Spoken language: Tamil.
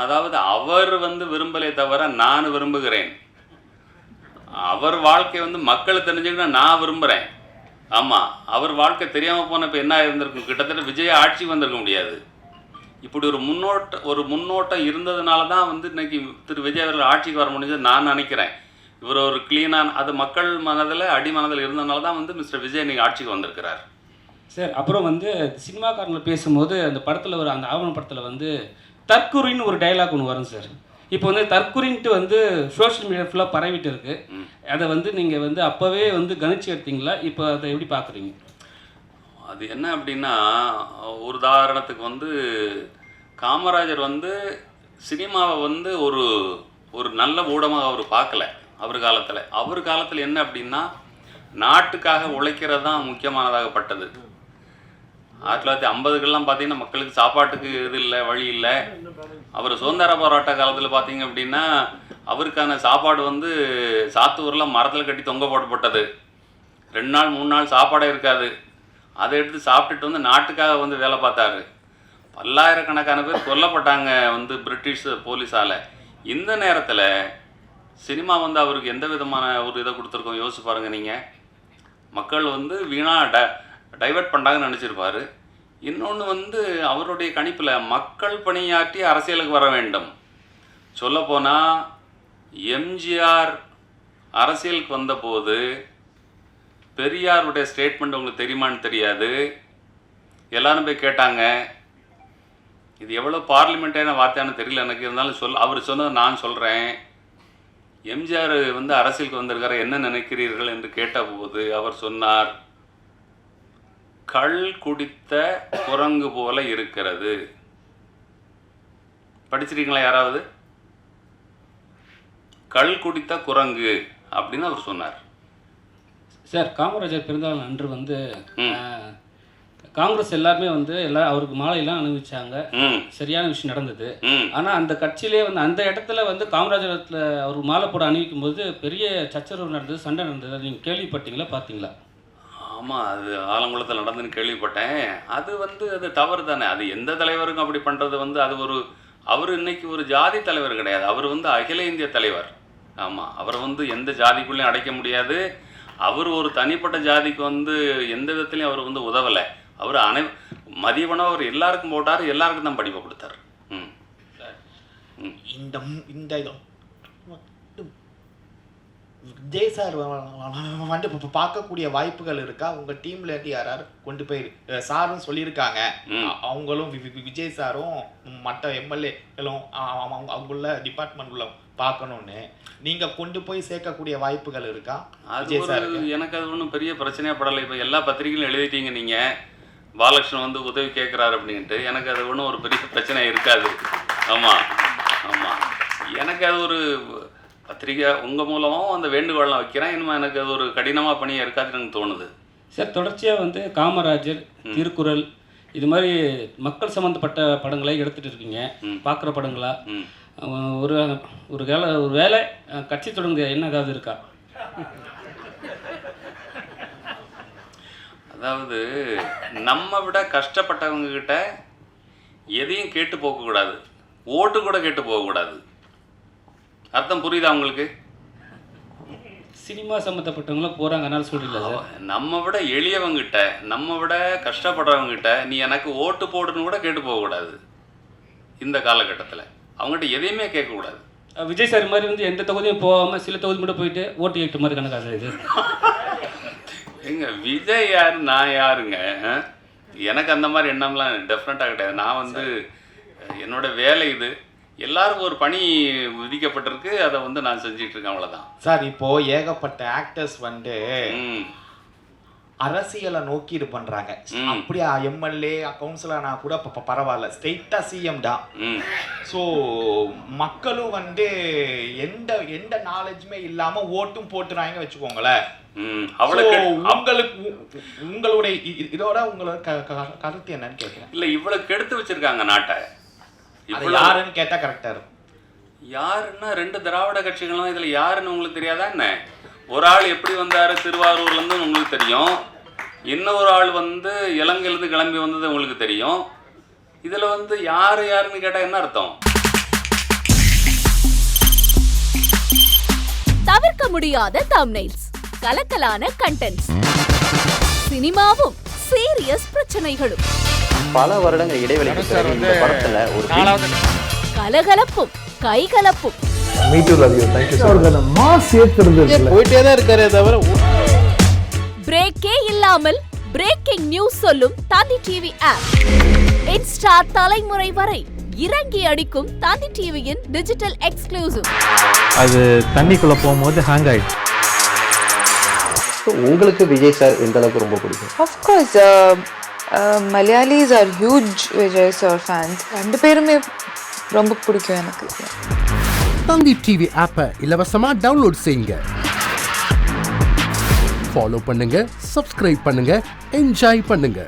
அதாவது அவர் விரும்பலை தவிர நான் விரும்புகிறேன். அவர் வாழ்க்கை மக்கள் தெரிஞ்சுக்கிட்டா நான் விரும்புகிறேன். ஆமாம், அவர் வாழ்க்கை தெரியாமல் போனப்போ என்ன இருந்திருக்கும்? கிட்டத்தட்ட விஜய் ஆட்சிக்கு வந்திருக்க முடியாது. இப்படி ஒரு முன்னோட்டம் இருந்ததுனால தான் இன்னைக்கு திரு விஜய் அவர்கள் ஆட்சிக்கு வர முடிஞ்சது நான் நினைக்கிறேன். இவர் ஒரு க்ளீனான அது மக்கள் மனதில் அடிமனதில் இருந்ததுனால தான் மிஸ்டர் விஜய் இன்னைக்கு ஆட்சிக்கு வந்திருக்கிறார். சார் அப்புறம் சினிமாக்காரங்களை பேசும்போது அந்த படத்தில் அந்த ஆவண படத்தில் தற்குறின்னு ஒரு டைலாக் ஒன்று வரும் சார். இப்போ தற்குறின்ட்டு சோஷியல் மீடியா ஃபுல்லாக பரவிட்டு இருக்கு. அதை நீங்கள் அப்போவே கணிச்சு எடுத்தீங்களா? இப்போ அதை எப்படி பார்க்குறீங்க? அது என்ன அப்படின்னா, ஒரு உதாரணத்துக்கு காமராஜர் சினிமாவை ஒரு நல்ல ஊடகமாக அவர் பார்க்கல. அவர் காலத்தில் என்ன அப்படின்னா, நாட்டுக்காக உழைக்கிறது தான் முக்கியமானதாகப்பட்டது. 1950கள்லாம் பார்த்தீங்கன்னா மக்களுக்கு சாப்பாட்டுக்கு இது இல்லை, வழி இல்லை. அவர் சுதந்திர போராட்ட காலத்தில் பார்த்தீங்க அப்படின்னா அவருக்கான சாப்பாடு சாத்தூரில் மரத்தில் கட்டி தொங்க போடப்பட்டது. 2 நாள் 3 நாள் சாப்பாடே இருக்காது. அதை எடுத்து சாப்பிட்டுட்டு நாட்டுக்காக வேலை பார்த்தாரு. பல்லாயிரக்கணக்கான பேர் கொல்லப்பட்டாங்க பிரிட்டிஷ் போலீஸால். இந்த நேரத்தில் சினிமா அவருக்கு எந்த விதமான ஒரு இதை கொடுத்துருக்கோம் யோசிச்சு பாருங்கள் நீங்கள். மக்கள் வீணாக டைவர்ட் பண்ணுறாங்கன்னு நினச்சிருப்பார். இன்னொன்று அவருடைய கணிப்பில் மக்கள் பணியாற்றி அரசியலுக்கு வர வேண்டும். சொல்லப்போனால் எம்ஜிஆர் அரசியலுக்கு வந்தபோது பெரியாருடைய ஸ்டேட்மெண்ட் உங்களுக்கு தெரியுமான்னு தெரியாது. எல்லாரும் போய் கேட்டாங்க. இது எவ்வளோ பார்லிமெண்ட்டான வார்த்தையானு தெரியல எனக்கு. இருந்தாலும் அவர் சொன்னதை நான் சொல்கிறேன். எம்ஜிஆர் அரசியலுக்கு வந்திருக்கார, என்ன நினைக்கிறீர்கள் என்று கேட்டபோது அவர் சொன்னார், கள் குடித்த குரங்கு போல இருக்கிறது. படிச்சிருக்கீங்களா யாராவது? கள் குடித்த குரங்கு அப்படின்னு அவர் சொன்னார். சார் காமராஜர் பிறந்தநாள் அன்று காங்கிரஸ் எல்லாருமே அவருக்கு மாலையெல்லாம் அணிவிச்சாங்க. சரியான விஷயம் நடந்தது. ஆனால் அந்த கட்சியிலே அந்த இடத்துல காமராஜர் அவருக்கு மாலை போட அணிவிக்கும் போது பெரிய சச்சரவு நடந்தது, சண்டை நடந்தது. நீங்கள் கேள்விப்பட்டீங்களா, பார்த்தீங்களா? ஆமாம், அது ஆலங்குளத்தில் நடந்துன்னு கேள்விப்பட்டேன். அது அது தவறு தானே. அது எந்த தலைவருக்கும் அப்படி பண்ணுறது அது அவர் இன்னைக்கு ஒரு ஜாதி தலைவர் கிடையாது. அவர் அகில இந்திய தலைவர். ஆமாம், அவரை எந்த ஜாதிக்குள்ளேயும் அடைக்க முடியாது. அவர் ஒரு தனிப்பட்ட ஜாதிக்கு எந்த விதத்துலையும் அவர் உதவலை. அவர் மதிய உணவு அவர் எல்லாருக்கும் போட்டார், எல்லாருக்கும் தான் படிப்பை கொடுத்தார். இந்த விஜய் சார் இப்போ பார்க்கக்கூடிய வாய்ப்புகள் இருக்கா? உங்கள் டீம்ல இருந்து யாராரு கொண்டு போய் சாரும் சொல்லியிருக்காங்க, அவங்களும் விஜய் சாரும் மற்ற எம்எல்ஏகளும் அவங்கள டிபார்ட்மெண்ட்குள்ள பார்க்கணும்னு நீங்கள் கொண்டு போய் சேர்க்கக்கூடிய வாய்ப்புகள் இருக்கா? அது எனக்கு அது ஒன்றும் பெரிய பிரச்சனையாக படலை. இப்போ எல்லா பத்திரிகையிலும் எழுதிட்டீங்க நீங்கள், பாலகிருஷ்ணன் உதவி கேட்குறாரு அப்படின்ட்டு. எனக்கு அது ஒன்றும் ஒரு பெரிய பிரச்சனை இருக்காது. ஆமாம் ஆமாம், எனக்கு அது ஒரு பத்திரிகை உங்கள் மூலமாகவும் அந்த வேண்டுகோளெலாம் வைக்கிறேன். இன்னும் எனக்கு அது ஒரு கடினமாக பணியாக இருக்காதுன்னு எனக்கு தோணுது. சார் தொடர்ச்சியாக காமராஜர், திருக்குறள் இது மாதிரி மக்கள் சம்மந்தப்பட்ட படங்களை எடுத்துகிட்டு இருக்கீங்க. பார்க்குற படங்களா? ஒரு வேலை கட்சி தொடங்க என்னதாவது இருக்கா? அதாவது நம்ம விட கஷ்டப்பட்டவங்க கிட்ட எதையும் கேட்டு போகக்கூடாது, ஓட்டு கூட கேட்டு போகக்கூடாது. அர்த்தம் புரியுதா உங்களுக்கு? சினிமா சம்மந்தப்பட்டவங்களும் போகிறாங்க, அதனால சொல்கிறீங்களா சார்? நம்ம விட எளியவங்கிட்ட, நம்ம விட கஷ்டப்படுறவங்ககிட்ட நீ எனக்கு ஓட்டு போடுன்னு கூட கேட்டு போகக்கூடாது. இந்த காலகட்டத்தில் அவங்ககிட்ட எதையுமே கேட்கக்கூடாது. விஜய் சார் மாதிரி எந்த தொகுதியும் போகாமல் சில தொகுதி மட்டும் போயிட்டு ஓட்டு கேட்டு மாதிரி கணக்காக இது. எங்க விஜய் யாரு, நான் யாருங்க? எனக்கு அந்த மாதிரி எண்ணம்லாம் டெஃபினட்டாக கிடையாது. நான் என்னோட வேலை இது. எல்லாருக்கும் ஒரு பணி விதிக்கப்பட்டிருக்கு, அதை நான் செஞ்சிட்டு இருக்கேன், அவ்வளோதான் சார். இப்போ ஏகப்பட்ட ஆக்டர்ஸ் அரசியலை நோக்கி இது பண்றாங்க. அப்படியே எம்எல்ஏ கவுன்சிலர்னா கூட பரவாயில்ல, ஸ்ட்ரெயிட்டா சிஎம் தான். ஸோ மக்களும் எந்த எந்த நாலேஜுமே இல்லாம ஓட்டும் போட்டுறாங்க வச்சுக்கோங்களேன். உங்களுடைய இதோட உங்களோட கருத்து என்னன்னு கேட்கிறேன். இல்லை, இவ்வளவு கெடுத்து வச்சிருக்காங்க நாட்டை. யாருன்னு கேட்டா கரெக்டா இருக்கும். யாருன்னா 2 திராவிட கட்சிகளும் இதுல யாருன்னு உங்களுக்கு தெரியாதா என்ன? ஒரு ஆள் எப்படி வந்தாரு திருவாரூர்லேருந்து உங்களுக்கு தெரியும். இன்னொரு ஆள் இலங்கையிலேருந்து கிளம்பி வந்தது உங்களுக்கு தெரியும். இதில் யாருன்னு கேட்டால் என்ன அர்த்தம்? முடியாத தம்ப்நெயில்ஸ், கலக்கலான கண்டென்ட்ஸ், சினிமாவும் சீரியஸ் பிரச்சனைகளும், பல வருடங்கள் இடைவெளிக்கு பிறகு இந்த படத்துல ஒரு கலகலப்பும் கைகலப்பும், போயிட்டே தான் இருக்காரே தவிர பிரேக்கே இல்லாமல் பிரேக்கிங் நியூஸ் சொல்லும் தந்தி டிவி ஆப். இன்ஸ்டா தலைமுறை வரை இறங்கி அடிக்கும் தந்தி டிவியின் டிஜிட்டல் எக்ஸ்க்ளூசிவ். அது தண்ணிக்குள்ள போகும்போது ஹேங் ஆயிடுச்சு. உங்களுக்கு விஜய் சார் எந்த அளவுக்கு ரொம்ப பிடிக்கும்? Of course, Malayalis are huge Vijay sir fans. ரெண்டு பேருமே ரொம்ப பிடிக்கும் எனக்கு. தந்தி டிவி ஆப்பை இலவசமா டவுன்லோட் செய்யுங்க. ஃபாலோ பண்ணுங்க, சப்ஸ்கிரைப் பண்ணுங்க, என்ஜாய் பண்ணுங்க.